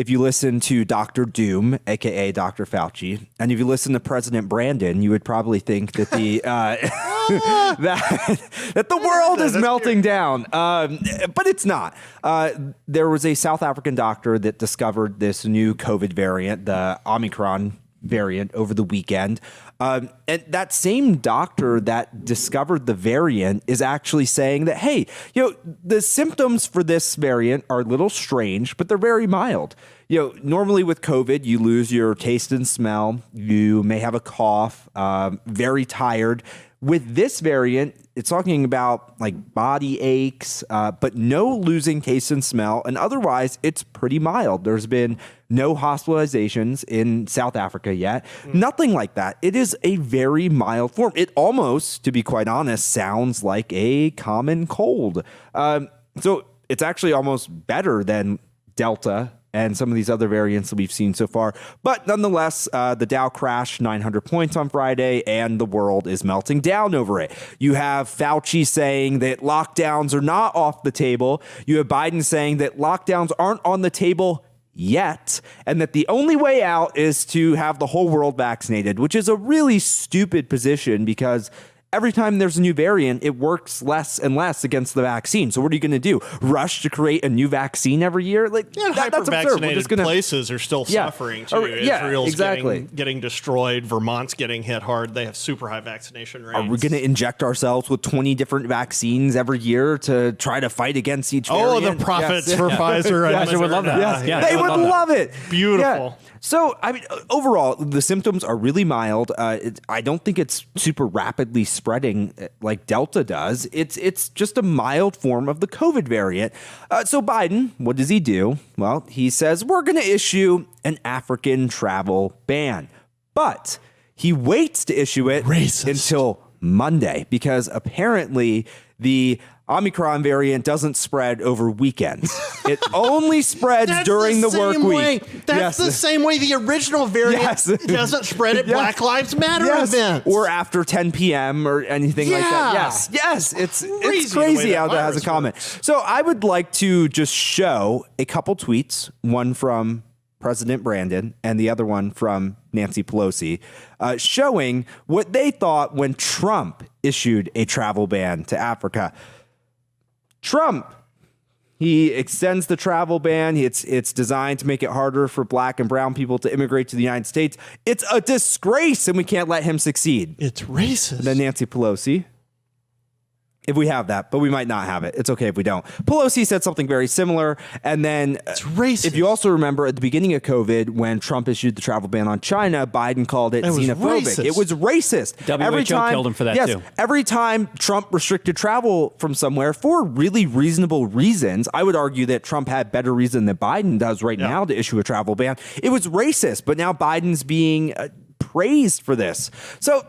if you listen to Dr. Doom, aka Dr. Fauci, and if you listen to President Brandon, you would probably think that the that the world is melting down, but it's not. There was a South African doctor that discovered this new COVID variant, the Omicron variant, over the weekend. And that same doctor that discovered the variant is actually saying that, hey, the symptoms for this variant are a little strange, but they're very mild. Normally with COVID, you lose your taste and smell. You may have a cough, very tired. With this variant, it's talking about like body aches, but no losing taste and smell. And otherwise, it's pretty mild. There's been no hospitalizations in South Africa yet. Nothing like that. It is a very mild form. It almost, to be quite honest, sounds like a common cold. So it's actually almost better than Delta and some of these other variants that we've seen so far. But nonetheless, the Dow crashed 900 points on Friday, and the world is melting down over it. You have Fauci saying that lockdowns are not off the table. You have Biden saying that lockdowns aren't on the table yet, and that the only way out is to have the whole world vaccinated, which is a really stupid position because every time there's a new variant, it works less and less against the vaccine. So what are you going to do? Rush to create a new vaccine every year? Like that's absurd. We're just gonna, places are still suffering too. Israel's exactly. getting destroyed. Vermont's getting hit hard. They have super high vaccination rates. Are we going to inject ourselves with 20 different vaccines every year to try to fight against each variant? The profits for Pfizer. Yes, I would love that. They would love it. Beautiful. Yeah. So, I mean, overall, the symptoms are really mild. I don't think it's super rapidly spreading like Delta does. It's just a mild form of the COVID variant. So Biden, what does he do? Well, he says, we're going to issue an African travel ban. But he waits to issue it until Monday because apparently the Omicron variant doesn't spread over weekends. It only spreads during the work week. That's the same way the original variant doesn't spread at Black Lives Matter events. Or after 10 p.m. or anything like that. Yes. It's crazy how that has a comment. So I would like to just show a couple tweets, one from President Brandon and the other one from Nancy Pelosi, showing what they thought when Trump issued a travel ban to Africa. Trump, he extends the travel ban. It's designed to make it harder for black and brown people to immigrate to the United States. It's a disgrace, and we can't let him succeed. It's racist. And then Nancy Pelosi, if we have that, but we might not have it. It's okay if we don't. Pelosi said something very similar. And then it's racist. If you also remember at the beginning of COVID, when Trump issued the travel ban on China, Biden called it xenophobic. It was racist. WHO killed him for that too. Every time Trump restricted travel from somewhere for really reasonable reasons, I would argue that Trump had better reason than Biden does right now to issue a travel ban. It was racist, but now Biden's being praised for this. So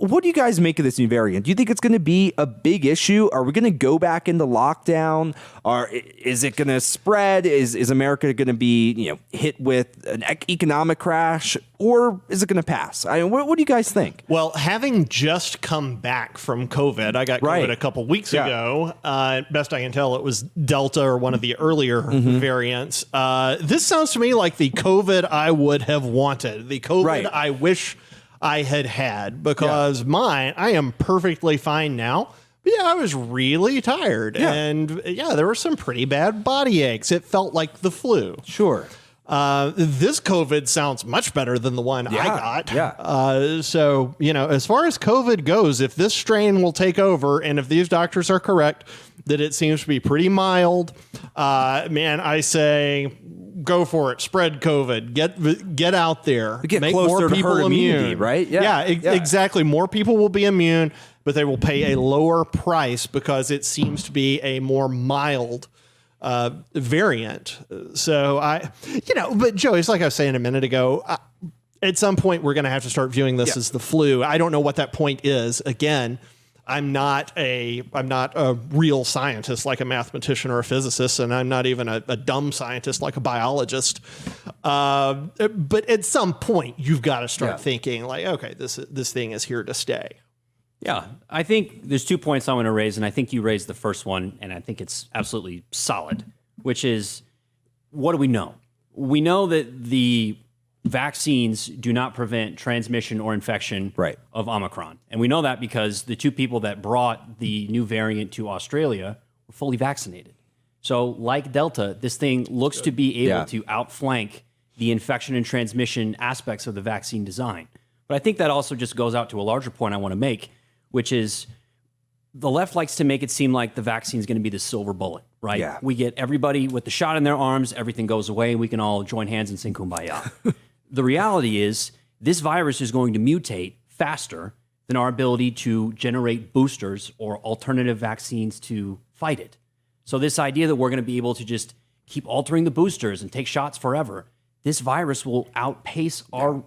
what do you guys make of this new variant? Do you think it's going to be a big issue? Are we going to go back into lockdown? Or is it going to spread? Is America going to be hit with an economic crash? Or is it going to pass? What do you guys think? Well, having just come back from COVID, I got COVID a couple weeks ago. Best I can tell, it was Delta or one of the earlier variants. This sounds to me like the COVID I would have wanted, the COVID I wish I had, because I am perfectly fine now. But I was really tired. And there were some pretty bad body aches. It felt like the flu. Sure. This COVID sounds much better than the one I got. So, as far as COVID goes, if this strain will take over and if these doctors are correct that it seems to be pretty mild, I say go for it. Spread COVID. Get out there. Make more people immune, right? Exactly. More people will be immune, but they will pay a lower price because it seems to be a more mild variant. So but Joe, it's like I was saying a minute ago, at some point we're going to have to start viewing this as the flu. I don't know what that point is. Again, I'm not a real scientist like a mathematician or a physicist, and I'm not even a dumb scientist like a biologist. But at some point you've got to start thinking like, okay, this thing is here to stay. Yeah, I think there's 2 points I want to raise, and I think you raised the first one, and I think it's absolutely solid, which is, what do we know? we know that the vaccines do not prevent transmission or infection of Omicron. And we know that because the 2 people that brought the new variant to Australia were fully vaccinated. So like Delta, this thing looks to be able to outflank the infection and transmission aspects of the vaccine design. But I think that also just goes out to a larger point I want to make, which is the left likes to make it seem like the vaccine is going to be the silver bullet, right? Yeah. We get everybody with the shot in their arms, everything goes away, and we can all join hands and sing Kumbaya. The reality is this virus is going to mutate faster than our ability to generate boosters or alternative vaccines to fight it. So this idea that we're going to be able to just keep altering the boosters and take shots forever, this virus will outpace our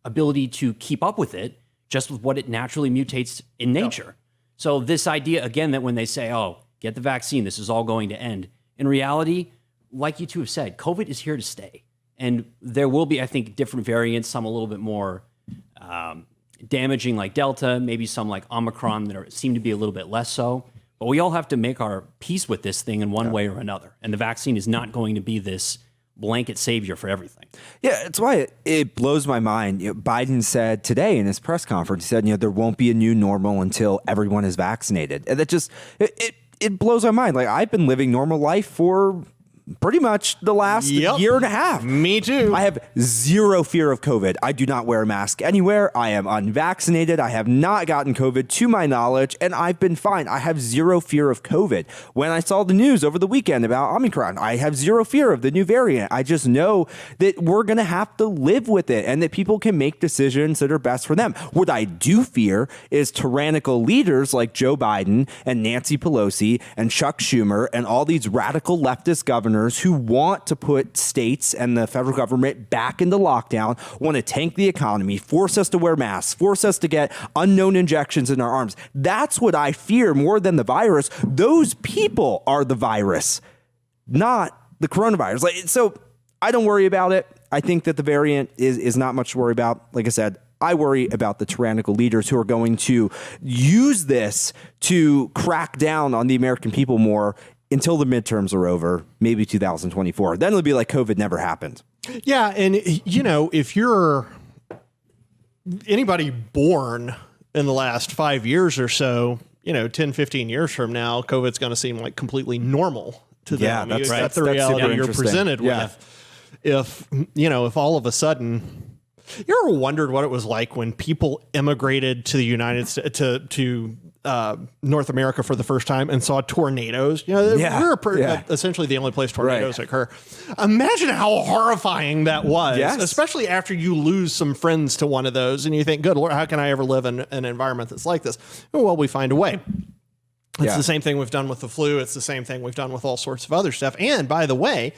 ability to keep up with it just with what it naturally mutates in nature. So this idea, again, that when they say, oh, get the vaccine, this is all going to end. In reality, like you two have said, COVID is here to stay. And there will be, I think, different variants, some a little bit more damaging like Delta, maybe some like Omicron that seem to be a little bit less so. But we all have to make our peace with this thing in one way or another. And the vaccine is not going to be this blanket savior for everything. Yeah, it's why it blows my mind. Biden said today in his press conference, he said, there won't be a new normal until everyone is vaccinated. And that just, it blows my mind. Like, I've been living normal life for pretty much the last year and a half. Me too. I have zero fear of COVID. I do not wear a mask anywhere. I am unvaccinated. I have not gotten COVID to my knowledge, and I've been fine. I have zero fear of COVID. When I saw the news over the weekend about Omicron, I have zero fear of the new variant. I just know that we're going to have to live with it and that people can make decisions that are best for them. What I do fear is tyrannical leaders like Joe Biden and Nancy Pelosi and Chuck Schumer and all these radical leftist governors who want to put states and the federal government back into lockdown, want to tank the economy, force us to wear masks, force us to get unknown injections in our arms. That's what I fear more than the virus. Those people are the virus, not the coronavirus. So I don't worry about it. I think that the variant is not much to worry about. Like I said, I worry about the tyrannical leaders who are going to use this to crack down on the American people more until the midterms are over, maybe 2024. Then it'll be like COVID never happened. Yeah, and if you're anybody born in the last 5 years or so, 10, 15 years from now, COVID's going to seem like completely normal to them. Yeah, that's the reality you're presented with. If all of a sudden, you ever wondered what it was like when people immigrated to the United States, to North America for the first time and saw tornadoes? We're essentially the only place tornadoes occur. Imagine how horrifying that was, especially after you lose some friends to one of those and you think, good Lord, how can I ever live in an environment that's like this? Well, we find a way. It's the same thing we've done with the flu. It's the same thing we've done with all sorts of other stuff. And by the way,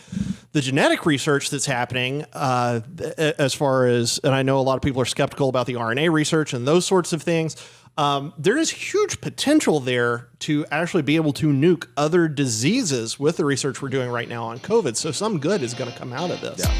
the genetic research that's happening as far as, and I know a lot of people are skeptical about the RNA research and those sorts of things. There is huge potential there to actually be able to nuke other diseases with the research we're doing right now on COVID. So some good is going to come out of this. Yeah.